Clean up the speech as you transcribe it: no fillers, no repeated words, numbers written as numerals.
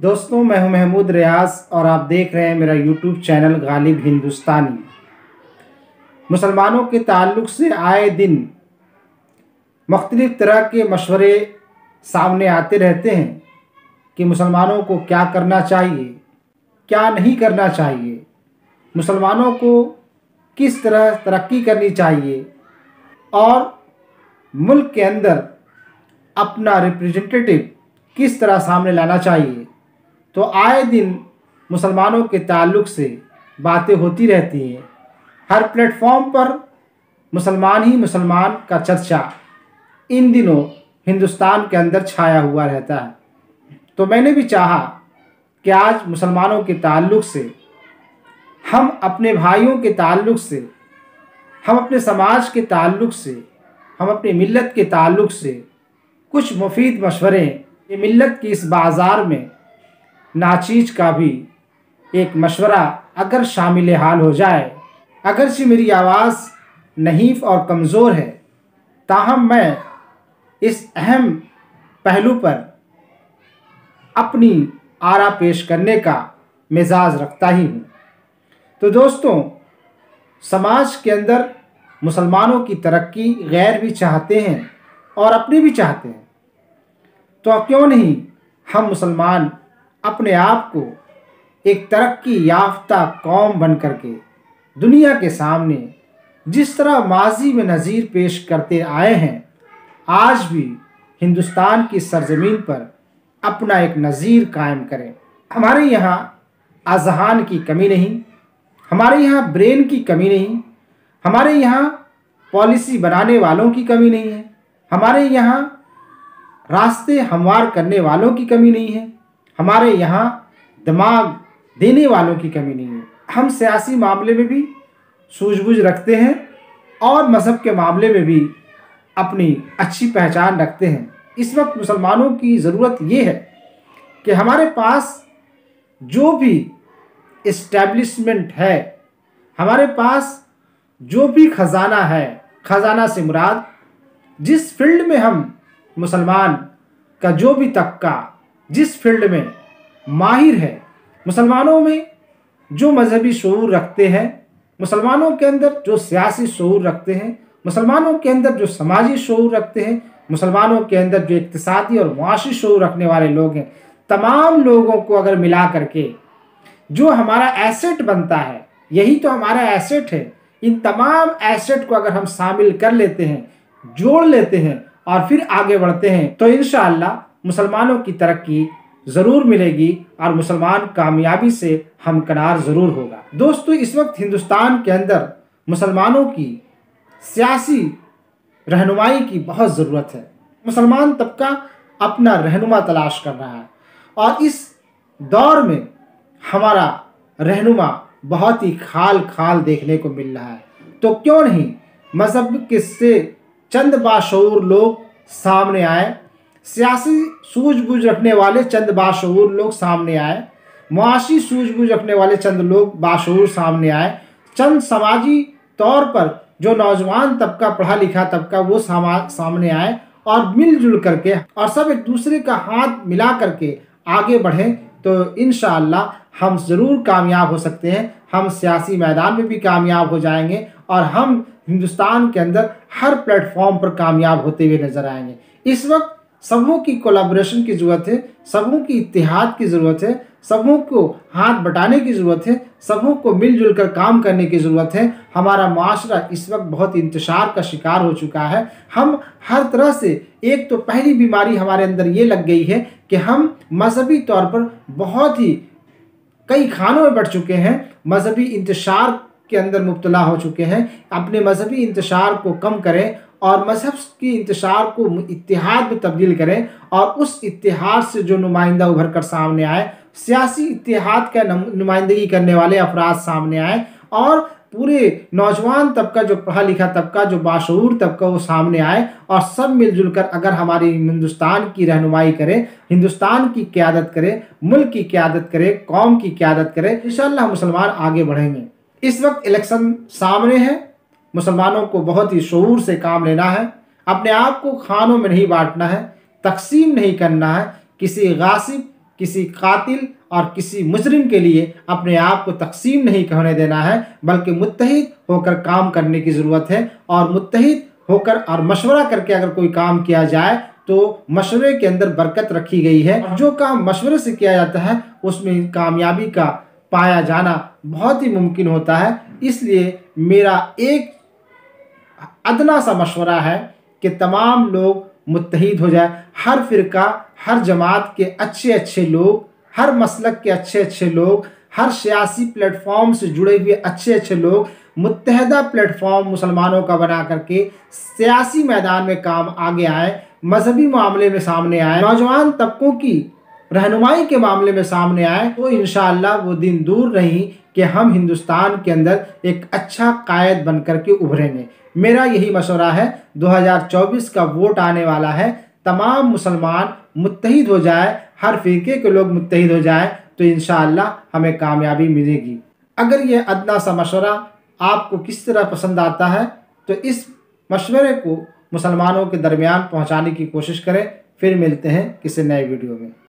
दोस्तों, मैं हूं महमूद रियाज और आप देख रहे हैं मेरा यूट्यूब चैनल गालिब हिंदुस्तानी। मुसलमानों के ताल्लुक़ से आए दिन मुख्तलिफ़ तरह के मशवरे सामने आते रहते हैं कि मुसलमानों को क्या करना चाहिए, क्या नहीं करना चाहिए, मुसलमानों को किस तरह तरक्की करनी चाहिए और मुल्क के अंदर अपना रिप्रेजेंटेटिव किस तरह सामने लाना चाहिए। तो आए दिन मुसलमानों के ताल्लुक़ से बातें होती रहती हैं। हर प्लेटफॉर्म पर मुसलमान ही मुसलमान का चर्चा इन दिनों हिंदुस्तान के अंदर छाया हुआ रहता है। तो मैंने भी चाहा कि आज मुसलमानों के ताल्लुक़ से, हम अपने भाइयों के ताल्लुक़ से, हम अपने समाज के ताल्लुक़ से, हम अपनी मिल्लत के ताल्लुक़ से कुछ मुफीद मशवरे, ये मिल्लत की इस बाज़ार में नाचीज का भी एक मशवरा अगर शामिल हाल हो जाए। अगरचे मेरी आवाज़ नहीफ़ और कमज़ोर है, ताहम मैं इस अहम पहलू पर अपनी आरा पेश करने का मिजाज रखता ही हूँ। तो दोस्तों, समाज के अंदर मुसलमानों की तरक्की गैर भी चाहते हैं और अपने भी चाहते हैं। तो क्यों नहीं हम मुसलमान अपने आप को एक तरक्की याफ्ता कौम बन करके दुनिया के सामने जिस तरह माजी में नज़ीर पेश करते आए हैं, आज भी हिंदुस्तान की सरज़मीन पर अपना एक नज़ीर कायम करें। हमारे यहाँ अज़हान की कमी नहीं, हमारे यहाँ ब्रेन की कमी नहीं, हमारे यहाँ पॉलिसी बनाने वालों की कमी नहीं है, हमारे यहाँ रास्ते हमवार करने वालों की कमी नहीं है, हमारे यहाँ दिमाग देने वालों की कमी नहीं है। हम सियासी मामले में भी सूझबूझ रखते हैं और मज़हब के मामले में भी अपनी अच्छी पहचान रखते हैं। इस वक्त मुसलमानों की ज़रूरत ये है कि हमारे पास जो भी इस्टेब्लिशमेंट है, हमारे पास जो भी ख़जाना है, ख़जाना से मुराद जिस फील्ड में हम मुसलमान का जो भी तबका जिस फील्ड में माहिर है, मुसलमानों में जो मजहबी शऊर रखते हैं, मुसलमानों के अंदर जो सियासी शऊर रखते हैं, मुसलमानों के अंदर जो समाजी शऊर रखते हैं, मुसलमानों के अंदर जो इक्तिसादी और मुआशी शऊर रखने वाले लोग हैं, तमाम लोगों को अगर मिला करके जो हमारा एसेट बनता है, यही तो हमारा एसेट है। इन तमाम एसेट को अगर हम शामिल कर लेते हैं, जोड़ लेते हैं और फिर आगे बढ़ते हैं, तो इंशाअल्लाह मुसलमानों की तरक्की ज़रूर मिलेगी और मुसलमान कामयाबी से हमकिनार ज़रूर होगा। दोस्तों, इस वक्त हिंदुस्तान के अंदर मुसलमानों की सियासी रहनुमाई की बहुत ज़रूरत है। मुसलमान तबका अपना रहनुमा तलाश कर रहा है और इस दौर में हमारा रहनुमा बहुत ही खाल खाल देखने को मिल रहा है। तो क्यों नहीं मज़हब के से चंद बाशऊर लोग सामने आए, सियासी सूझबूझ रखने वाले चंद बाशऊर लोग सामने आए, मुआशी सूझबूझ रखने वाले चंद लोग बाशऊर सामने आए, चंद समाजी तौर पर जो नौजवान तबका, पढ़ा लिखा तबका, वो सामने आए और मिलजुल करके और सब एक दूसरे का हाथ मिला करके आगे बढ़ें, तो इंशाअल्लाह हम ज़रूर कामयाब हो सकते हैं। हम सियासी मैदान में भी कामयाब हो जाएंगे और हम हिंदुस्तान के अंदर हर प्लेटफॉर्म पर कामयाब होते हुए नज़र आएंगे। इस वक्त सबों की कोलैबोरेशन की ज़रूरत है, सबों की इत्तेहाद की ज़रूरत है, सबों को हाथ बटाने की ज़रूरत है, सबों को मिलजुल कर काम करने की ज़रूरत है। हमारा माशरा इस वक्त बहुत इंतशार का शिकार हो चुका है। हम हर तरह से, एक तो पहली बीमारी हमारे अंदर ये लग गई है कि हम मजहबी तौर पर बहुत ही कई खानों में बढ़ चुके हैं, मजहबी इंतशार के अंदर मुब्तला हो चुके हैं। अपने मजहबी इंतशार को कम करें और मजहब की इंतशार को इत्तेहाद में तब्दील करें और उस इत्तेहाद से जो नुमाइंदा उभर कर सामने आए, सियासी इत्तेहाद का नुमाइंदगी करने वाले अफराद सामने आए और पूरे नौजवान तबका, जो पढ़ा लिखा तबका, जो बाशऊर तबका, वो सामने आए और सब मिलजुल कर अगर हमारी हिंदुस्तान की रहनुमाई करें, हिंदुस्तान की क़यादत करें, मुल्क की क़यादत करें, कौम की क़यादत करें, इंशाअल्लाह मुसलमान आगे बढ़ेंगे। इस वक्त इलेक्शन सामने है, मुसलमानों को बहुत ही शऊर से काम लेना है, अपने आप को खानों में नहीं बांटना है, तकसीम नहीं करना है, किसी गासिब किसी कातिल और किसी मुजरिम के लिए अपने आप को तकसीम नहीं होने देना है, बल्कि मुत्तहिद होकर काम करने की ज़रूरत है। और मुत्तहिद होकर और मशवरा करके अगर कोई काम किया जाए तो मशवरे के अंदर बरकत रखी गई है, और जो काम मशवरे से किया जाता है उसमें कामयाबी का पाया जाना बहुत ही मुमकिन होता है। इसलिए मेरा एक अदना सा मशवरा है कि तमाम लोग मुत्तहिद हो जाए। हर फ़िरका, हर जमात के अच्छे अच्छे लोग, हर मसलक के अच्छे अच्छे लोग, हर सियासी प्लेटफॉर्म से जुड़े हुए अच्छे अच्छे लोग मुत्तहदा प्लेटफॉर्म मुसलमानों का बना करके सियासी मैदान में काम आगे आए, मजहबी मामले में सामने आए, नौजवान तबकों की रहनुमाई के मामले में सामने आए, तो इंशाअल्लाह वो दिन दूर नहीं कि हम हिंदुस्तान के अंदर एक अच्छा कायद बन करके उभरेंगे। मेरा यही मशवरा है। 2024 का वोट आने वाला है, तमाम मुसलमान मुत्तहिद हो जाए, हर फ़िरके के लोग मुत्तहिद हो जाए, तो इंशाअल्लाह हमें कामयाबी मिलेगी। अगर ये अदना सा मशवरा आपको किस तरह पसंद आता है तो इस मशवरे को मुसलमानों के दरमियान पहुंचाने की कोशिश करें। फिर मिलते हैं किसी नए वीडियो में।